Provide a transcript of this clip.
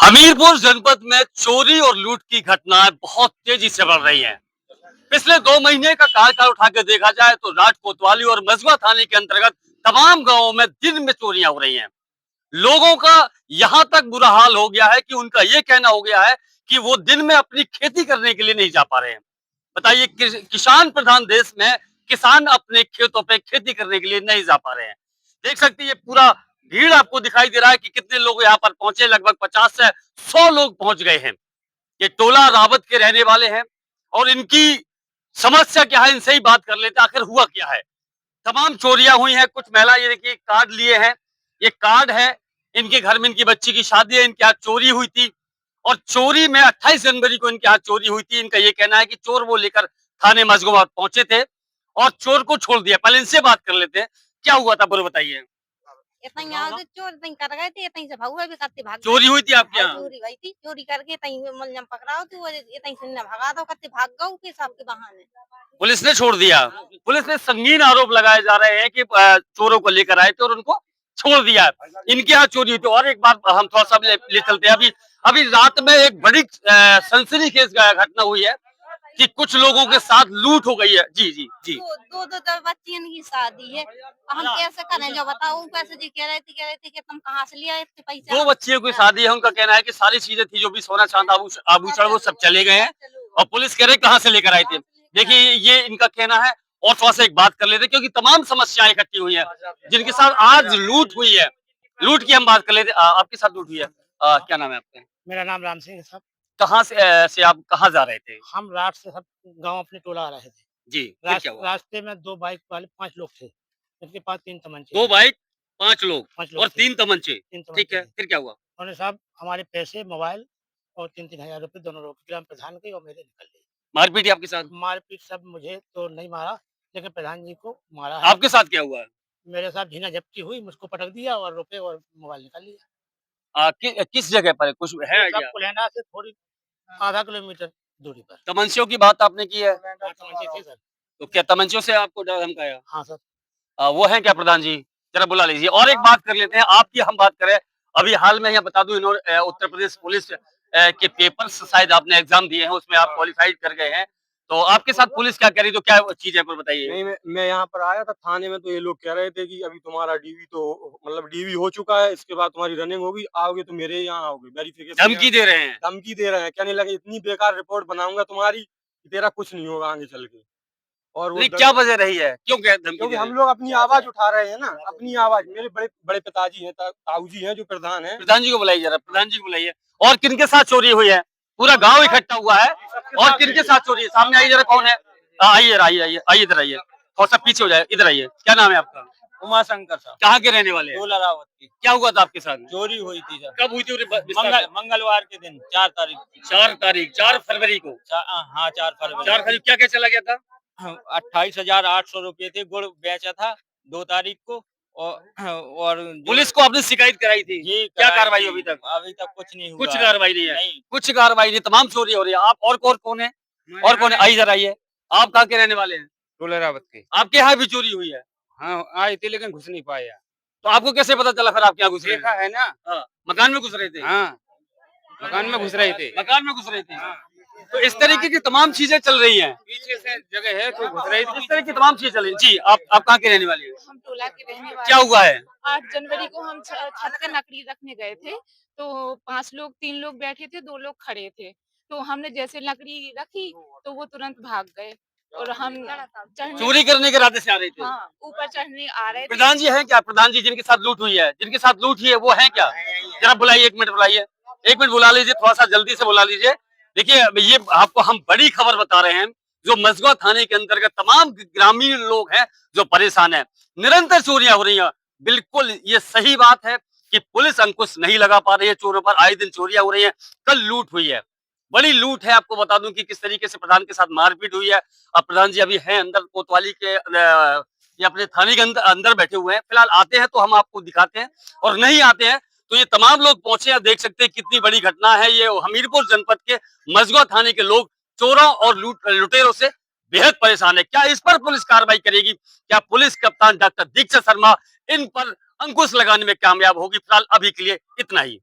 हमीरपुर जनपद में चोरी और लूट की घटनाएं बहुत तेजी से बढ़ रही हैं। पिछले 2 महीने का कार्यकाल उठा के देखा जाए तो राज कोतवाली और मजवा थाने के अंतर्गत तमाम गांवों में दिन में चोरियां हो रही हैं। लोगों का यहां तक बुरा हाल हो गया है कि उनका ये कहना हो गया है कि वो दिन में अपनी खेती करने के लिए नहीं जा पा रहे हैं। बताइए, किसान प्रधान देश में किसान अपने खेतों पे खेती करने के लिए नहीं जा पा रहे हैं। देख सकते हैं ये पूरा भीड़ आपको दिखाई दे रहा है कि कितने लोग यहाँ पर पहुंचे। लगभग 50 से 100 लोग पहुंच गए हैं। ये टोला रावत के रहने वाले हैं और इनकी समस्या क्या है, इनसे ही बात कर लेते हैं। आखिर हुआ क्या है? तमाम चोरियां हुई हैं। कुछ महिला ये देखिए कार्ड लिए हैं, ये कार्ड है, इनके घर में इनकी बच्ची की शादी है, इनके यहाँ चोरी हुई थी और चोरी में 28 जनवरी को इनके यहाँ चोरी हुई थी। इनका ये कहना है कि चोर वो लेकर थाने मजगुमा पहुंचे थे और चोर को छोड़ दिया। पहले इनसे बात कर लेते हैं, क्या हुआ था बोलो बताइए। इतनी यहाँ से चोर इतनी कर गए थे, इतनी से भगुआ भी करते भाग गए। चोरी हुई थी आपके हाँ, यहाँ? चोरी हुई थी, चोरी करके इतनी मुलजम पकड़ाओ तो इतनी से न भगा दो, करते भाग गए के सब के बहाने। पुलिस ने छोड़ दिया। पुलिस ने संगीन आरोप लगाए जा रहे हैं कि चोरों को लेकर आए थे और उनको छोड़ दिया। इनके यहाँ चोरी हुई थी। और एक बार हम थोड़ा सा ले चलते हैं। अभी अभी रात में एक बड़ी सनसनीखेज घटना हुई है कि कुछ लोगों के साथ लूट हो गई है। जी जी जी। दो बच्ची की शादी है, हम कैसे करें जो बताओ। पैसे जी कह रहे थे कि तुम कहाँ से लिया इतने पैसे। 2 बच्चियों की शादी है। उनका कहना है कि सारी चीजें थी जो भी सोना चांदी आभूषण वो सब चले गए हैं और पुलिस कह रहे कहाँ से लेकर आए थे। देखिए ये इनका कहना है। और थोड़ा सा एक बात कर लेते क्योंकि तमाम समस्याएं इकट्ठी हुई हैं जिनके साथ आज लूट हुई है। लूट की हम बात कर लेते। आपके साथ लूट हुई है। क्या नाम है आपका? मेरा नाम राम सिंह है साहब। कहाँ से आप कहाँ जा रहे थे? हम रात से सब गांव अपने टोला आ रहे थे। जी, फिर क्या हुआ? रास्ते में 2 बाइक वाले 5 लोग थे। उनके पास 3 तमंचे 2 बाइक, 5 लोग 5 लोग और थे। 3 तमंचे। 3 ठीक तमंचे है, थे। फिर क्या हुआ? उन्होंने साहब हमारे पैसे, मोबाइल और 3-3 हज़ार रुपए दोनों लोग ग्राम प्रधान के और मेरे निकल लिए। मारपीट आपके साथ? मारपीट सब मुझे तो नहीं मारा, लेकिन प्रधान जी को मारा है। आपके साथ क्या हुआ? मेरे साथ झीना झपटी हुई, मुझको पटक दिया और रुपए और मोबाइल निकाल लिया। किस जगह पर है? कुछ है ये सब आइडिया? कुलेंडा से थोड़ी आधा किलोमीटर दूरी पर। तमंचों की बात आपने की है। हाँ, तमंचे थे सर। तो क्या तमंचों से आपको डर धमकाया? हाँ सर। वो है क्या प्रधान जी? जरा बुला लीजिए। और एक बात कर लेते हैं, आपकी हम बात करें। अभी हाल में यहाँ बता दूं, इन्होंने उत्तर प्रदेश पुलिस के पेपर्स शायद आपने एग्जाम दिए हैं, उसमें आप क्वालिफाइड कर गए हैं। तो आपके साथ पुलिस क्या करी, तो क्या चीज है पर बताइए। नहीं, मैं यहाँ पर आया था थाने में, तो ये लोग कह रहे थे कि अभी तुम्हारा डीवी तो मतलब डीवी हो चुका है, इसके बाद तुम्हारी रनिंग होगी, आओगे तो मेरे यहाँ आओगे वेरिफिकेशन। धमकी दे रहे हैं? धमकी दे रहे हैं, कहने लगे इतनी बेकार रिपोर्ट बनाऊंगा तुम्हारी कि तेरा कुछ नहीं होगा आगे चल के। और वो नहीं, क्या वजह रही है, क्यों क्या धमकी क्योंकि दे रहे हम हैं? लोग अपनी आवाज उठा रहे हैं ना, अपनी आवाज। मेरे बड़े बड़े पिताजी हैं, ताऊ जी हैं जो प्रधान है। प्रधान जी को बुलाइए, जरा प्रधान जी को बुलाइए। और किनके साथ चोरी हुई है? पूरा गांव इकट्ठा हुआ है। और किनके साथ चोरी है? सामने आइए जरा, कौन है? आइए आइए आइए आइए, इधर आइए, थोड़ा सा पीछे हो जाए, इधर आइए। क्या नाम है आपका? उमा शंकर साहब, कहाँ के रहने वाले हैं? टोला रावत की। क्या हुआ था आपके साथ? चोरी हुई थी सर। कब हुई थी? विस्तार से। मंगलवार के दिन 4 तारीख। 4 तारीख, 4 फरवरी को। हाँ 4 फरवरी। 4 फरवरी क्या क्या चला गया था? 28,800 रुपए थे। गुड़ बेचा था 2 तारीख को। और पुलिस को आपने शिकायत कराई थी? ये क्या कार्रवाई अभी तक? अभी तक कुछ नहीं हुआ। कुछ कार्रवाई नहीं है? नहीं। कुछ कार्रवाई नहीं, तमाम चोरी हो रही है। आप और कौन है? और कौन है? आइए जरा आइए। आप कहाँ के रहने वाले हैं? टोला रावत के। आपके यहाँ भी चोरी हुई है? हाँ, आए थे लेकिन घुस नहीं पाए। तो आपको कैसे पता चला फिर आपके यहाँ घुस रहे देखा है ना। हाँ, मकान में घुस रहे थे? हाँ, मकान में घुस रहे थे। मकान में घुस रहे थे। तो इस तरीके की तमाम चीजें चल रही हैं। पीछे से जगह है तो घुस रही थी। इस तरह की तमाम चीजें चल रही हैं। जी, आप कहाँ के रहने वाले हैं? हम टोला के रहने वाले। क्या हुआ है? 8 जनवरी को हम छत पे लकड़ी रखने गए थे, तो 5 लोग, 3 लोग बैठे थे, 2 लोग खड़े थे। तो हमने जैसे लकड़ी रखी तो वो तुरंत भाग गए और हम चढ़ने, चोरी करने के इरादे से आ रहे थे? हाँ, ऊपर चढ़ने आ रहे थे। प्रधान जी हैं क्या? प्रधान जी जिनके साथ लूट हुई है, जिनके साथ लूट हुई है, वो हैं क्या? जरा बुलाइए, 1 मिनट बुलाइए। 1 मिनट बुला लीजिए, थोड़ा सा जल्दी से बुला लीजिए। देखिए, ये आपको हम बड़ी खबर बता रहे हैं। जो मजगा थाने के अंतर्गत तमाम ग्रामीण लोग हैं जो परेशान है। निरंतर चोरियां हो रही हैं। बिल्कुल ये सही बात है कि पुलिस अंकुश नहीं लगा पा रही है चोरों पर। आए दिन चोरियां हो रही हैं। कल लूट हुई है, बड़ी लूट है। आपको बता दूं कि किस तरीके से प्रधान के साथ मारपीट हुई है। अब प्रधान जी अभी हैं अंदर कोतवाली के, ये अपने थाने के अंदर बैठे हुए हैं। फिलहाल आते हैं तो हम आपको दिखाते हैं, और नहीं आते हैं तो ये तमाम लोग पहुंचे हैं। देख सकते हैं कितनी बड़ी घटना है। ये हमीरपुर जनपद के मजगा थाने के लोग चोरों और लुटेरों से बेहद परेशान है। क्या इस पर पुलिस कार्रवाई करेगी? क्या पुलिस कप्तान डॉक्टर दीक्षित शर्मा इन पर अंकुश लगाने में कामयाब होगी? फिलहाल अभी के लिए इतना ही।